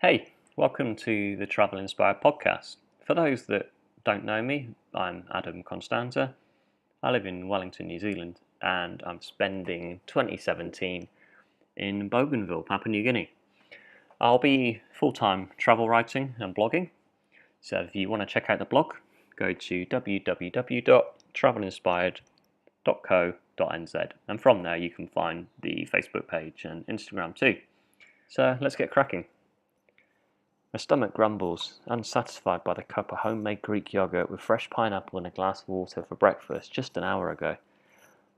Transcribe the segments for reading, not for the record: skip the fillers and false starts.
Hey, welcome to the Travel Inspired podcast. For those that don't know me, I'm Adam Constanza. I live in Wellington, New Zealand, and I'm spending 2017 in Bougainville, Papua New Guinea. I'll be full-time travel writing and blogging, so if you want to check out the blog, go to www.travelinspired.co.nz, and from there you can find the Facebook page and Instagram too. So let's get cracking. My stomach grumbles, unsatisfied by the cup of homemade Greek yogurt with fresh pineapple and a glass of water for breakfast just an hour ago.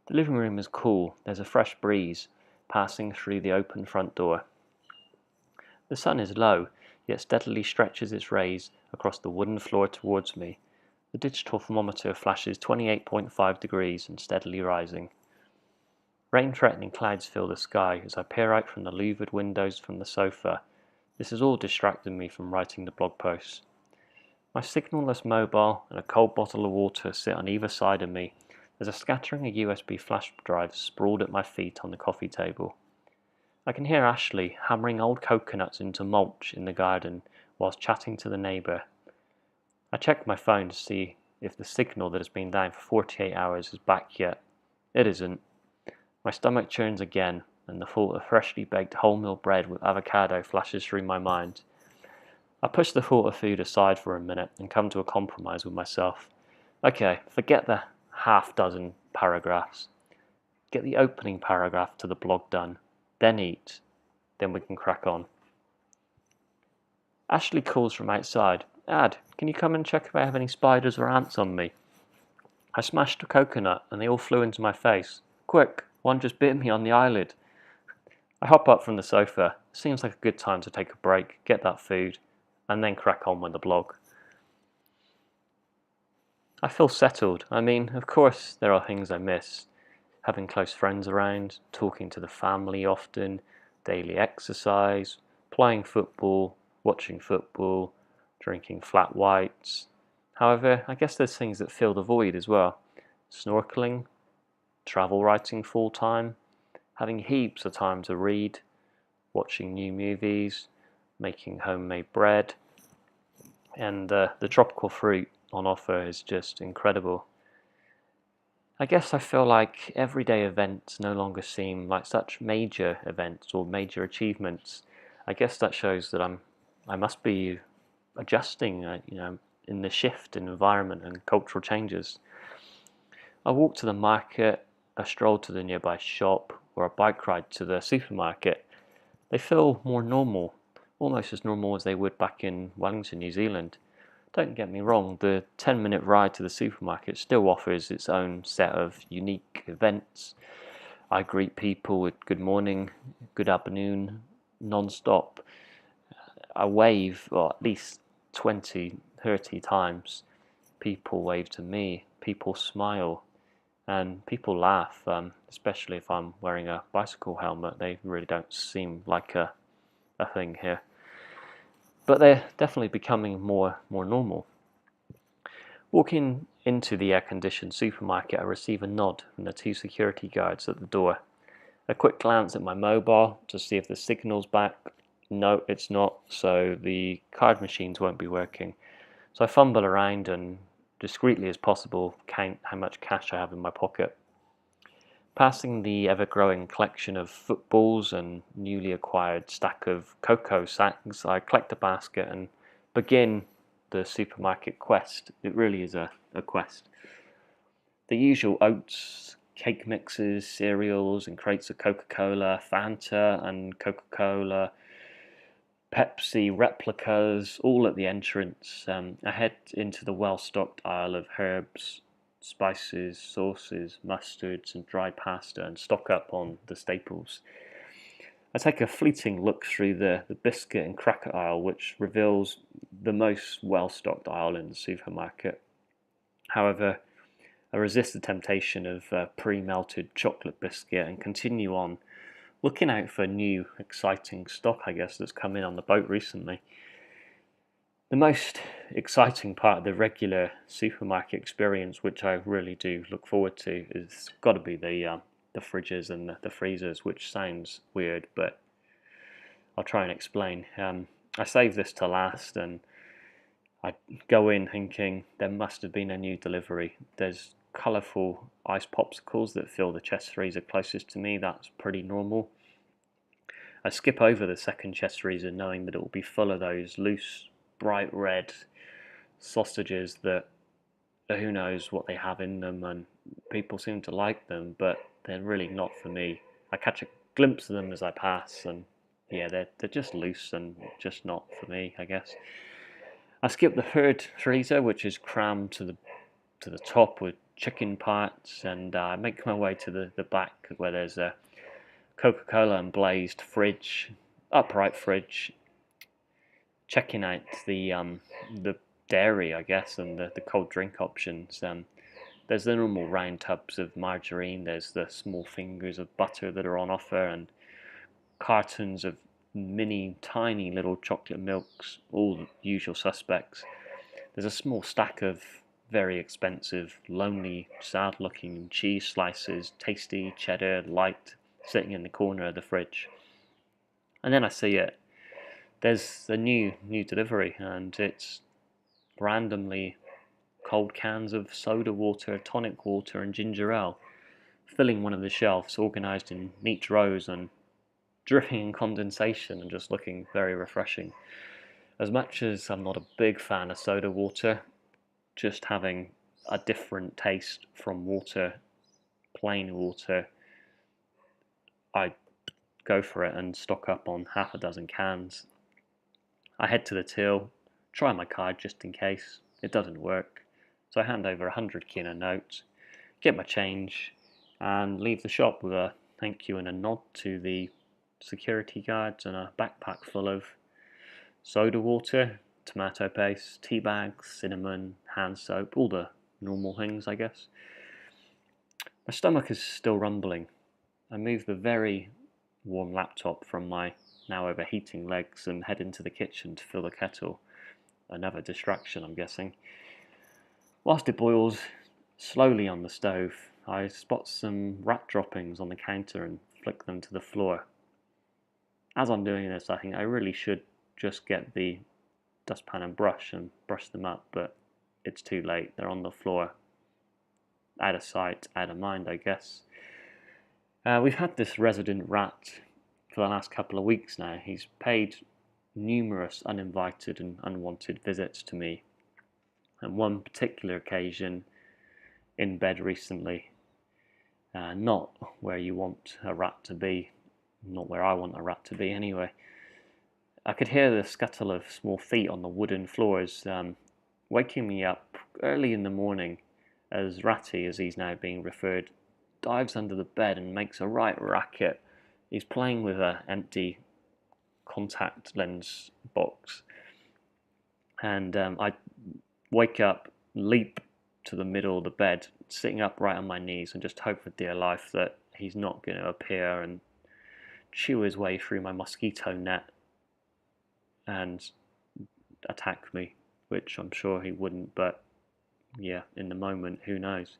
The living room is cool. There's a fresh breeze passing through the open front door. The sun is low, yet steadily stretches its rays across the wooden floor towards me. The digital thermometer flashes 28.5 degrees and steadily rising. Rain-threatening clouds fill the sky as I peer out from the louvered windows from the sofa. This has all distracted me from writing the blog posts. My signalless mobile and a cold bottle of water sit on either side of me. There's a scattering of USB flash drives sprawled at my feet on the coffee table. I can hear Ashley hammering old coconuts into mulch in the garden whilst chatting to the neighbour. I check my phone to see if the signal that has been down for 48 hours is back yet. It isn't. My stomach churns again, and the thought of freshly baked wholemeal bread with avocado flashes through my mind. I push the thought of food aside for a minute and come to a compromise with myself. Okay, forget the half-dozen paragraphs. Get the opening paragraph to the blog done, then eat, then we can crack on. Ashley calls from outside. Ad, can you come and check if I have any spiders or ants on me? I smashed a coconut and they all flew into my face. Quick, one just bit me on the eyelid. I hop up from the sofa. Seems like a good time to take a break, get that food, and then crack on with the blog. I feel settled. I mean, of course there are things I miss. Having close friends around, talking to the family often, daily exercise, playing football, watching football, drinking flat whites. However, I guess there's things that fill the void as well. Snorkeling, travel writing full time, having heaps of time to read, watching new movies, making homemade bread, and the tropical fruit on offer is just incredible. I guess I feel like everyday events no longer seem like such major events or major achievements. I guess that shows that I must be adjusting, in the shift in environment and cultural changes. I walk to the market, a stroll to the nearby shop, or a bike ride to the supermarket. They feel more normal, almost as normal as they would back in Wellington, New Zealand. Don't get me wrong, the 10-minute ride to the supermarket still offers its own set of unique events. I greet people with good morning, good afternoon, non-stop. I wave, or at least 20, 30 times. People wave to me, people smile, and people laugh, especially if I'm wearing a bicycle helmet. They really don't seem like a thing here. But they're definitely becoming more normal. Walking into the air-conditioned supermarket, I receive a nod from the two security guards at the door. A quick glance at my mobile to see if the signal's back. No, it's not, so the card machines won't be working. So I fumble around and, discreetly as possible, count how much cash I have in my pocket. Passing the ever-growing collection of footballs and newly acquired stack of cocoa sacks, I collect a basket and begin the supermarket quest. It really is a quest. The usual oats, cake mixes, cereals, and crates of Coca-Cola, Fanta and Coca-Cola, Pepsi replicas, all at the entrance. I head into the well-stocked aisle of herbs, spices, sauces, mustards, and dry pasta, and stock up on the staples. I take a fleeting look through the biscuit and cracker aisle, which reveals the most well-stocked aisle in the supermarket. However, I resist the temptation of pre-melted chocolate biscuit and continue on, looking out for new, exciting stock, I guess, that's come in on the boat recently. The most exciting part of the regular supermarket experience, which I really do look forward to, is got to be the fridges and the freezers, which sounds weird, but I'll try and explain. I saved this to last, and I go in thinking there must have been a new delivery. There's colourful ice popsicles that fill the chest freezer closest to me. That's pretty normal. I skip over the second chest freezer knowing that it will be full of those loose, bright red sausages that who knows what they have in them, and people seem to like them, but they're really not for me. I catch a glimpse of them as I pass, and yeah, they're just loose and just not for me, I guess. I skip the third freezer, which is crammed to the top with chicken parts, and I make my way to the back where there's a Coca-Cola and blazed fridge, upright fridge, checking out the dairy, I guess, and the cold drink options. There's the normal round tubs of margarine, there's the small fingers of butter that are on offer, and cartons of mini, tiny little chocolate milks, all the usual suspects. There's a small stack of very expensive, lonely, sad-looking cheese slices, tasty, cheddar, light, sitting in the corner of the fridge. And then I see it. There's a new delivery, and it's randomly cold cans of soda water, tonic water, and ginger ale, filling one of the shelves, organised in neat rows and dripping in condensation and just looking very refreshing. As much as I'm not a big fan of soda water, just having a different taste from water, plain water, I go for it and stock up on half a dozen cans. I head to the till, try my card just in case. It doesn't work, so I hand over 100 kina notes, get my change, and leave the shop with a thank you and a nod to the security guards and a backpack full of soda water, tomato paste, tea bags, cinnamon, hand soap, all the normal things, I guess. My stomach is still rumbling. I move the very warm laptop from my now overheating legs and head into the kitchen to fill the kettle. Another distraction, I'm guessing. Whilst it boils slowly on the stove, I spot some rat droppings on the counter and flick them to the floor. As I'm doing this, I think I really should just get the dustpan and brush and brush them up, but it's too late. They're on the floor. Out of sight, out of mind, I guess. We've had this resident rat for the last couple of weeks now. He's paid numerous uninvited and unwanted visits to me. And one particular occasion in bed recently, not where you want a rat to be, not where I want a rat to be anyway. I could hear the scuttle of small feet on the wooden floors, waking me up early in the morning as Rattie, as he's now being referred, dives under the bed and makes a right racket. He's playing with an empty contact lens box, and I wake up, leap to the middle of the bed, sitting up right on my knees, and just hope for dear life that he's not going to appear and chew his way through my mosquito net and attack me, which I'm sure he wouldn't, but yeah, in the moment, who knows.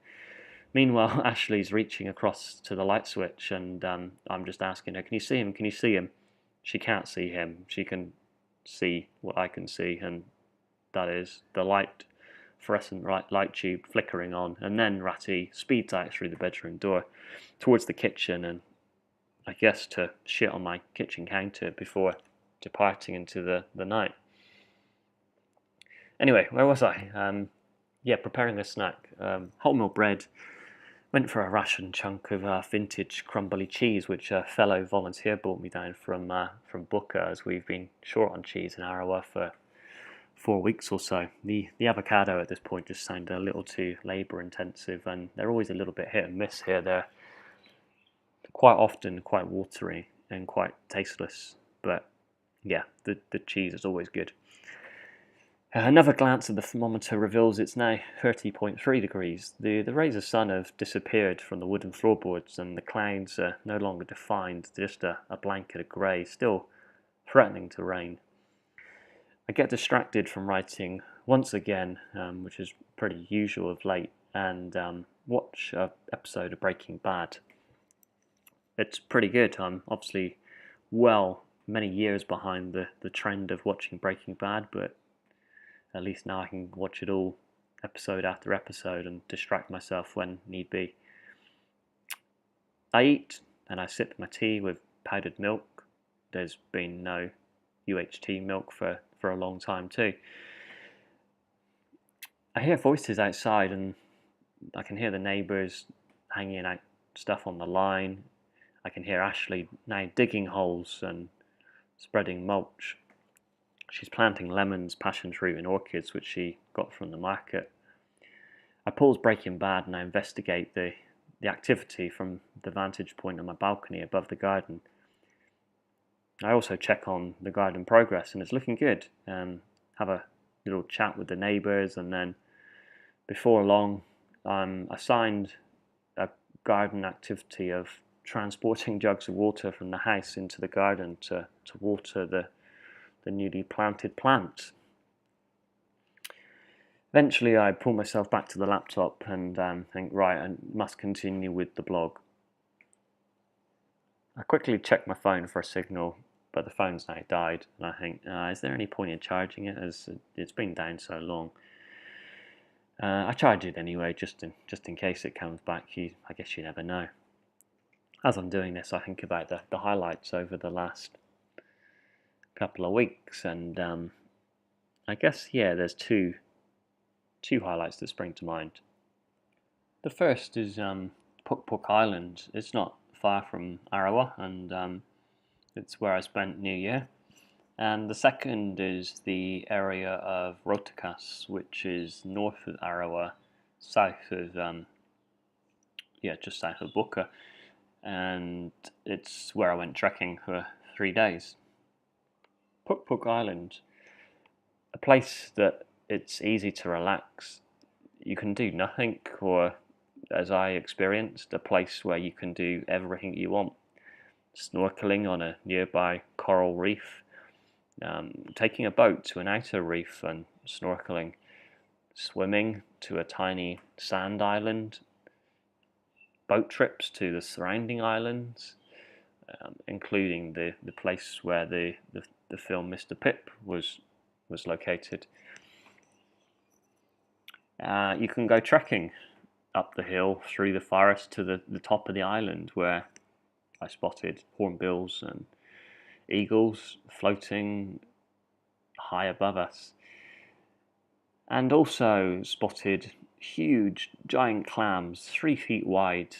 Meanwhile, Ashley's reaching across to the light switch, and I'm just asking her, can you see him? Can you see him? She can't see him. She can see what I can see, and that is the fluorescent light tube flickering on. And then Rattie speeds out through the bedroom door towards the kitchen, and I guess to shit on my kitchen counter before departing into the night. Anyway, where was I? Preparing the snack. Wholemeal bread. Went for a ration chunk of vintage crumbly cheese, which a fellow volunteer brought me down from Booker, as we've been short on cheese in Arawa for 4 weeks or so. The avocado at this point just sounded a little too labour intensive, and they're always a little bit hit and miss here. They're quite often quite watery and quite tasteless, but yeah, the cheese is always good. Another glance at the thermometer reveals it's now 30.3 degrees. The rays of sun have disappeared from the wooden floorboards, and the clouds are no longer defined, just a blanket of grey, still threatening to rain. I get distracted from writing once again, which is pretty usual of late, and watch an episode of Breaking Bad. It's pretty good. I'm obviously well many years behind the trend of watching Breaking Bad, but at least now I can watch it all episode after episode and distract myself when need be. I eat and I sip my tea with powdered milk. There's been no UHT milk for a long time too. I hear voices outside and I can hear the neighbours hanging out stuff on the line. I can hear Ashley now digging holes and spreading mulch. She's planting lemons, passion fruit and orchids which she got from the market. I pause Breaking Bad and I investigate the activity from the vantage point on my balcony above the garden. I also check on the garden progress and it's looking good. Have a little chat with the neighbours, and then before long I'm assigned a garden activity of transporting jugs of water from the house into the garden to water the newly planted plant. Eventually I pull myself back to the laptop and think, right, I must continue with the blog. I quickly check my phone for a signal, but the phone's now died, and I think, is there any point in charging it, as it's been down so long? I charge it anyway, just in case it comes back. I guess you never know. As I'm doing this, I think about the highlights over the last couple of weeks, and I guess, there's two highlights that spring to mind. The first is Pokpok Island. It's not far from Arawa, and it's where I spent New Year. And the second is the area of Rotokas, which is north of Arawa, south of just south of Buka, and it's where I went trekking for 3 days. Pokpok Island, a place that it's easy to relax. You can do nothing, or as I experienced, a place where you can do everything you want. Snorkeling on a nearby coral reef, taking a boat to an outer reef and snorkeling, swimming to a tiny sand island, boat trips to the surrounding islands, including the place where the film Mr. Pip was located. You can go trekking up the hill through the forest to the top of the island, where I spotted hornbills and eagles floating high above us, and also spotted huge giant clams 3 feet wide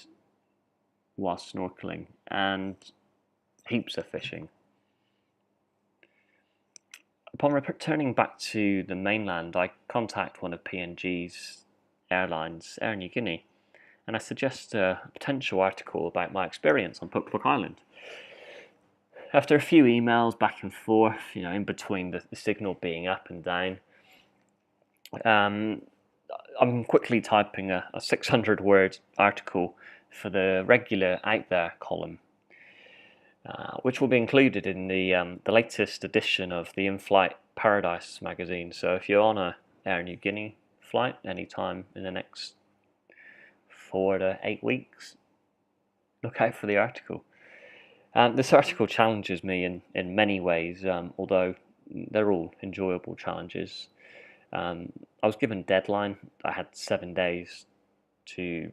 while snorkeling, and heaps of fishing. Upon returning back to the mainland, I contact one of PNG's airlines, Air New Guinea, and I suggest a potential article about my experience on Pokpok Island. After a few emails back and forth, in between the signal being up and down, I'm quickly typing a 600-word article for the regular Out There column, which will be included in the latest edition of the In-Flight Paradise magazine. So if you're on a Air New Guinea flight anytime in the next 4 to 8 weeks, look out for the article. This article challenges me in many ways, although they're all enjoyable challenges. I was given a deadline. I had 7 days to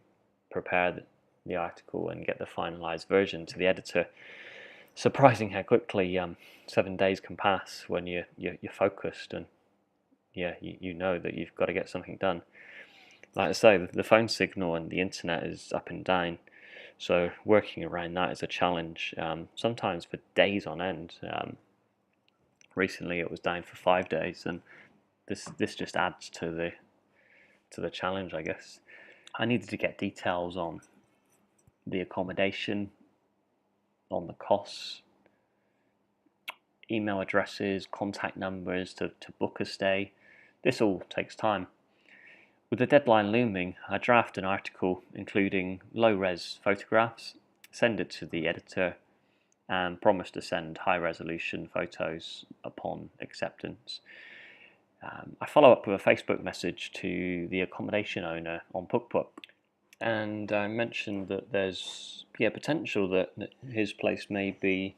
prepare the article and get the finalized version to the editor. Surprising how quickly 7 days can pass when you're focused, and you know that you've got to get something done. Like I say, the phone signal and the internet is up and down, so working around that is a challenge, sometimes for days on end. Recently it was down for 5 days, and this just adds to the challenge, I guess. I needed to get details on the accommodation, on the costs, email addresses, contact numbers to book a stay. This all takes time. With the deadline looming, I draft an article including low-res photographs, send it to the editor, and promise to send high-resolution photos upon acceptance. I follow up with a Facebook message to the accommodation owner on Pokpok, and I mentioned that there's potential that his place may be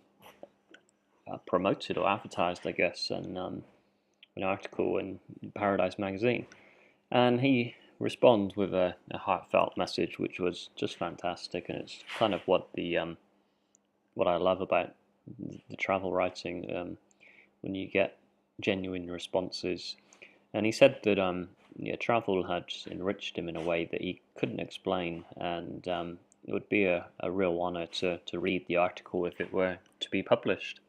promoted or advertised, I guess, in an article in Paradise magazine. And he responds with a heartfelt message, which was just fantastic, and it's kind of what I love about the travel writing, when you get genuine responses. And he said that travel had enriched him in a way that he couldn't explain, and it would be a real honour to read the article if it were to be published.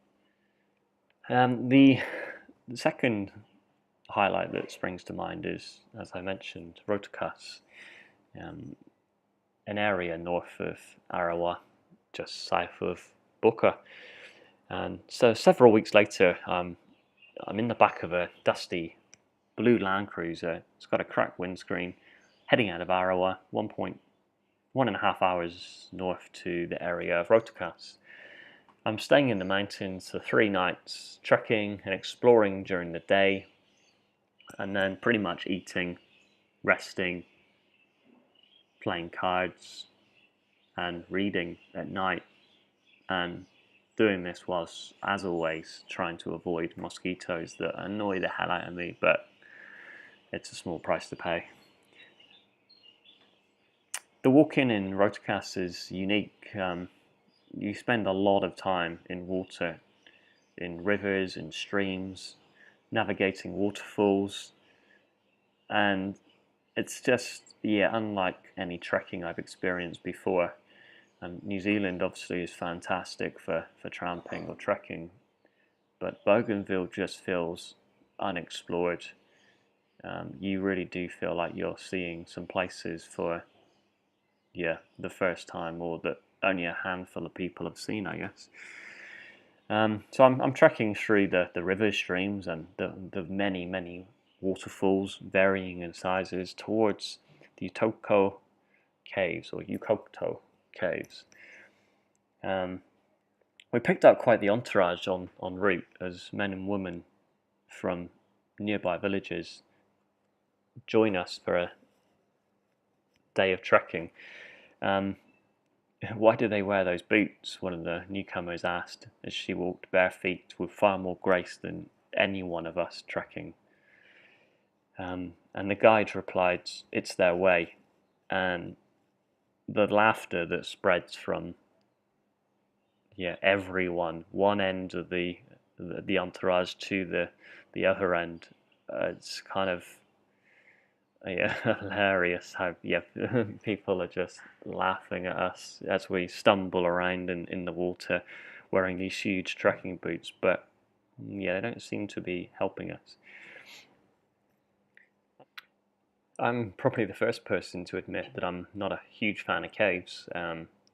The second highlight that springs to mind is, as I mentioned, Rotokas, an area north of Arawa, just south of Buka. And so several weeks later, I'm in the back of a dusty blue Land Cruiser. It's got a cracked windscreen, heading out of Arawa, 1.5 hours north to the area of Rotokas. I'm staying in the mountains for 3 nights, trekking and exploring during the day, and then pretty much eating, resting, playing cards, and reading at night. And doing this whilst, as always, trying to avoid mosquitoes that annoy the hell out of me, but it's a small price to pay. The walking in Rotokas is unique. You spend a lot of time in water, in rivers, in streams, navigating waterfalls, and it's just, unlike any trekking I've experienced before. New Zealand obviously is fantastic for tramping or trekking, but Bougainville just feels unexplored. You really do feel like you're seeing some places for the first time, or that only a handful of people have seen, I guess. So I'm trekking through the river streams and the many waterfalls, varying in sizes, towards the Utoko caves, or Ukoto caves. We picked up quite the entourage en route, as men and women from nearby villages join us for a day of trekking. Why do they wear those boots? One of the newcomers asked, as she walked bare feet with far more grace than any one of us trekking. And the guide replied, "It's their way." And the laughter that spreads from everyone, one end of the entourage to the other end, it's kind of hilarious how people are just laughing at us as we stumble around in the water wearing these huge trekking boots, but they don't seem to be helping us. I'm probably the first person to admit that I'm not a huge fan of caves.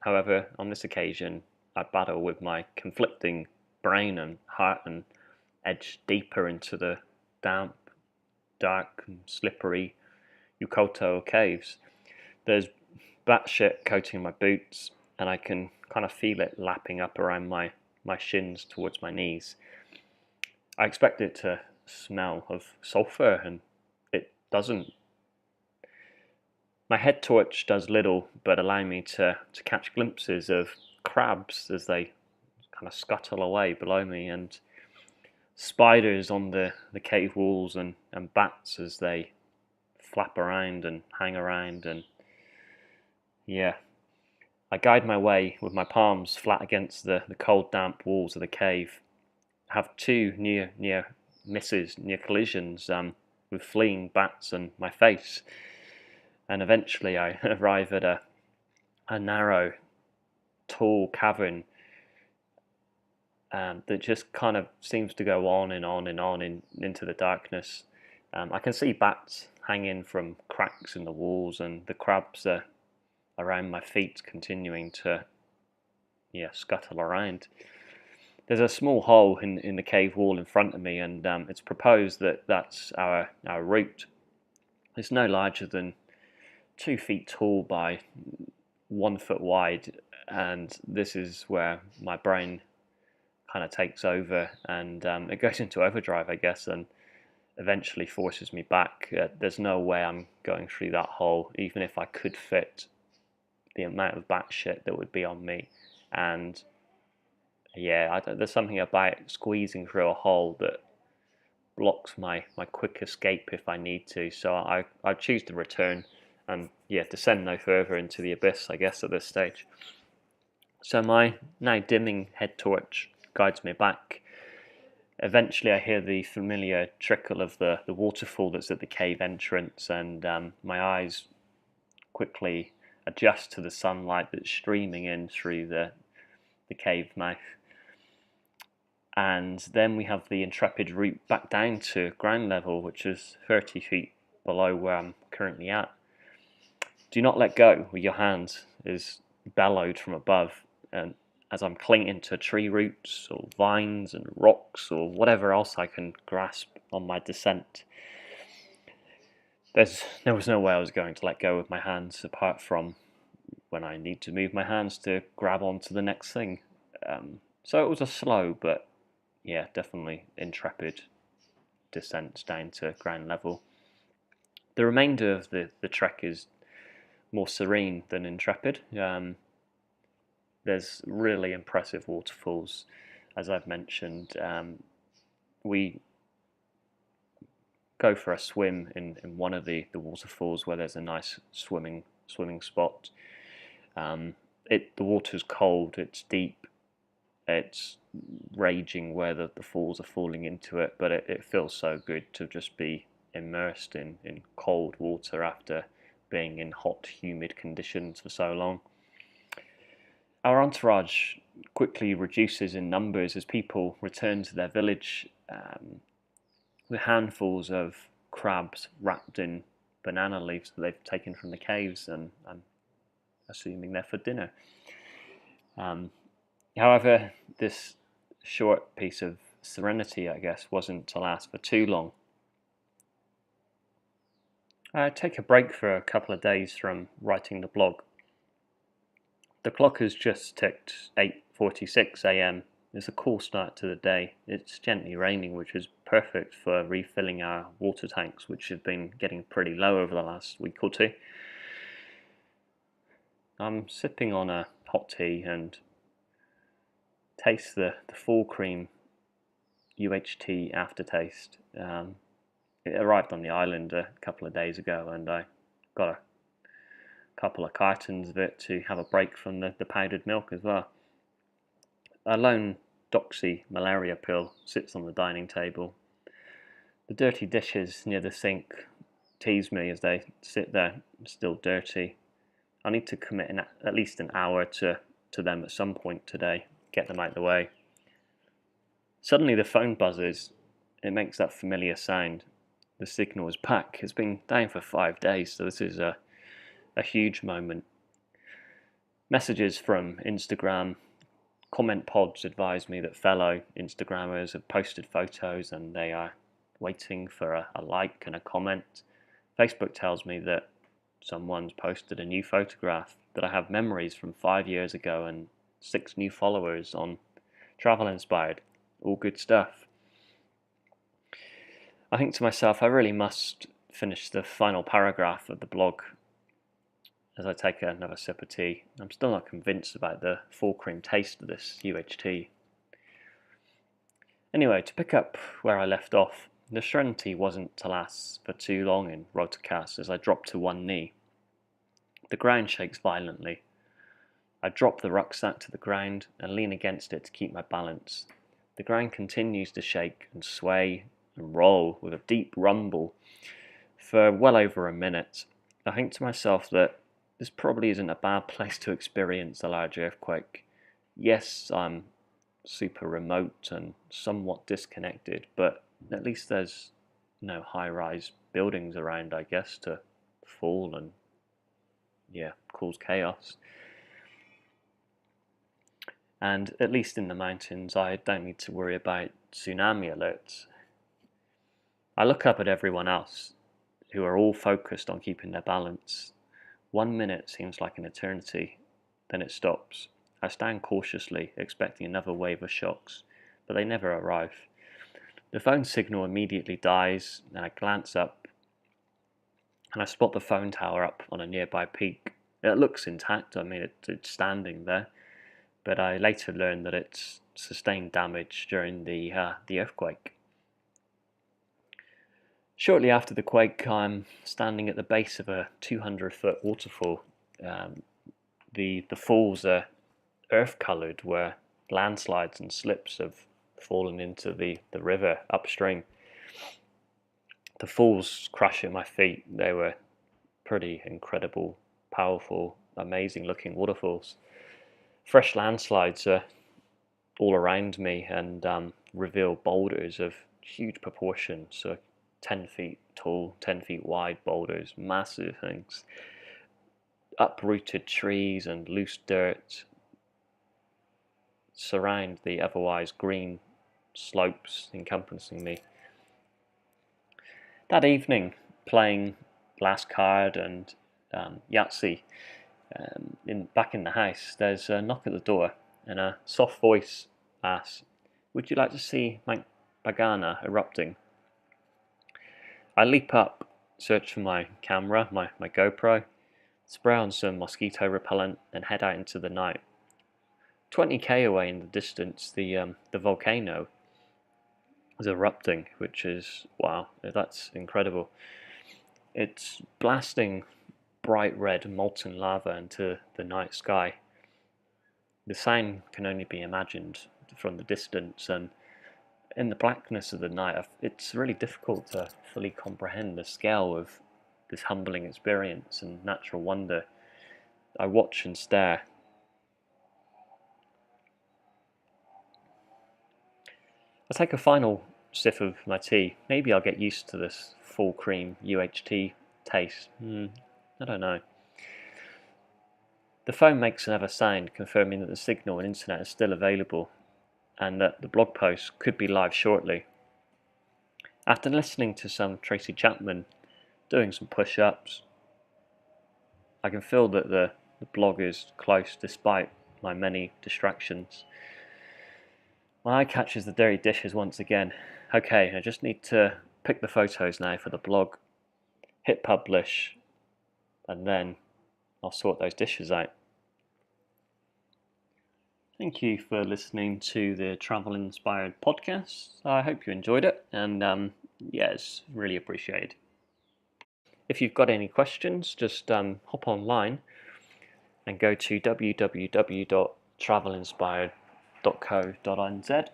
However, on this occasion, I battle with my conflicting brain and heart and edge deeper into the damp, dark, and slippery Ukoto caves. There's batshit coating my boots, and I can kind of feel it lapping up around my shins towards my knees. I expect it to smell of sulphur, and it doesn't. My head torch does little but allow me to catch glimpses of crabs as they kind of scuttle away below me, and spiders on the cave walls, and bats as they flap around and hang around. And I guide my way with my palms flat against the cold damp walls of the cave. I have two near misses, near collisions with fleeing bats and my face, and eventually I arrive at a narrow, tall cavern that just kind of seems to go on and on and on into the darkness. I can see bats hanging from cracks in the walls, and the crabs are around my feet, continuing to scuttle around. There's a small hole in the cave wall in front of me, and it's proposed that that's our route. It's no larger than 2 feet tall by 1 foot wide, and this is where my brain kind of takes over, and it goes into overdrive, I guess, and eventually forces me back. There's no way I'm going through that hole, even if I could fit the amount of bat shit that would be on me. And Yeah, there's something about squeezing through a hole that blocks my quick escape if I need to. So I choose to return and descend no further into the abyss, I guess, at this stage. So my now dimming head torch guides me back. Eventually, I hear the familiar trickle of the waterfall that's at the cave entrance, and my eyes quickly adjust to the sunlight that's streaming in through the cave mouth. And then we have the intrepid route back down to ground level, which is 30 feet below where I'm currently at. Do not let go with your hands is bellowed from above, and as I'm clinging to tree roots or vines and rocks or whatever else I can grasp on my descent. There was no way I was going to let go with my hands apart from when I need to move my hands to grab onto the next thing. So it was a slow but definitely intrepid descent down to ground level. The remainder of the trek is more serene than intrepid. There's really impressive waterfalls, as I've mentioned. We go for a swim in one of the waterfalls where there's a nice swimming spot. The water's cold, it's deep, it's raging where the falls are falling into it, but it feels so good to just be immersed in cold water after being in hot, humid conditions for so long. Our entourage quickly reduces in numbers as people return to their village with handfuls of crabs wrapped in banana leaves that they've taken from the caves, and I'm assuming they're for dinner. However, this short piece of serenity, I guess, wasn't to last for too long. I take a break for a couple of days from writing the blog. The clock has just ticked 8:46 a.m. It's a cool start to the day. It's gently raining, which is perfect for refilling our water tanks, which have been getting pretty low over the last week or two. I'm sipping on a hot tea and taste the full cream UHT aftertaste. It arrived on the island a couple of days ago, and I got a couple of cartons of it to have a break from the powdered milk as well. A lone doxy malaria pill sits on the dining table. The dirty dishes near the sink tease me as they sit there, still dirty. I need to commit at least an hour to them at some point today, get them out of the way. Suddenly the phone buzzes. It makes that familiar sound. The signal is back. It's been down for 5 days, so this is a huge moment. Messages from Instagram. Comment pods advise me that fellow Instagrammers have posted photos and they are waiting for a like and a comment. Facebook tells me that someone's posted a new photograph, that I have memories from 5 years ago and 6 new followers on Travel Inspired. All good stuff. I think to myself, I really must finish the final paragraph of the blog as I take another sip of tea. I'm still not convinced about the full cream taste of this UHT. Anyway, to pick up where I left off, the serenity wasn't to last for too long in Rotokas as I drop to one knee. The ground shakes violently. I drop the rucksack to the ground and lean against it to keep my balance. The ground continues to shake and sway and roll with a deep rumble for well over a minute. I think to myself that this probably isn't a bad place to experience a large earthquake. Yes, I'm super remote and somewhat disconnected, but at least there's no high-rise buildings around, I guess, to fall and cause chaos. And at least in the mountains, I don't need to worry about tsunami alerts. I look up at everyone else, who are all focused on keeping their balance. 1 minute seems like an eternity, then it stops. I stand cautiously, expecting another wave of shocks, but they never arrive. The phone signal immediately dies, and I glance up, and I spot the phone tower up on a nearby peak. It looks intact, it's standing there, but I later learned that it's sustained damage during the earthquake. Shortly after the quake, I'm standing at the base of a 200-foot waterfall. The falls are earth-coloured, where landslides and slips have fallen into the river upstream. The falls crash at my feet. They were pretty incredible, powerful, amazing-looking waterfalls. Fresh landslides are all around me and reveal boulders of huge proportions, so 10 feet tall, 10 feet wide boulders, massive things, uprooted trees and loose dirt surround the otherwise green slopes encompassing me. That evening, playing last card and Yahtzee back in the house, there's a knock at the door and a soft voice asks, "Would you like to see Mount Bagana erupting?" I leap up, search for my camera, my GoPro, spray on some mosquito repellent and head out into the night. 20k away in the distance, the volcano is erupting, which is, wow, that's incredible. It's blasting bright red molten lava into the night sky. The sound can only be imagined from the distance, and in the blackness of the night, it's really difficult to fully comprehend the scale of this humbling experience and natural wonder. I watch and stare. I take a final sip of my tea. Maybe I'll get used to this full cream UHT taste. I don't know. The phone makes another sound, confirming that the signal and internet is still available, and that the blog post could be live shortly. After listening to some Tracy Chapman, doing some push-ups, I can feel that the blog is close despite my many distractions. My eye catches the dirty dishes once again. Okay, I just need to pick the photos now for the blog, hit publish, and then I'll sort those dishes out. Thank you for listening to the Travel Inspired podcast. I hope you enjoyed it, and it's really appreciated. If you've got any questions, just hop online and go to www.travelinspired.co.nz.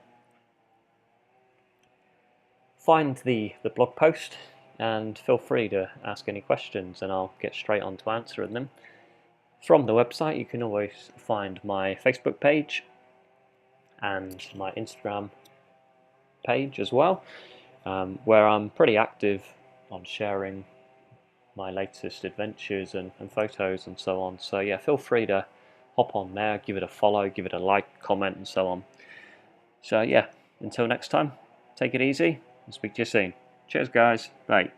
Find the blog post and feel free to ask any questions, and I'll get straight on to answering them. From the website, you can always find my Facebook page and my Instagram page as well, where I'm pretty active on sharing my latest adventures and photos and so on. So yeah, feel free to hop on there, give it a follow, give it a like, comment, and so on. So yeah, until next time, take it easy and speak to you soon. Cheers guys, bye.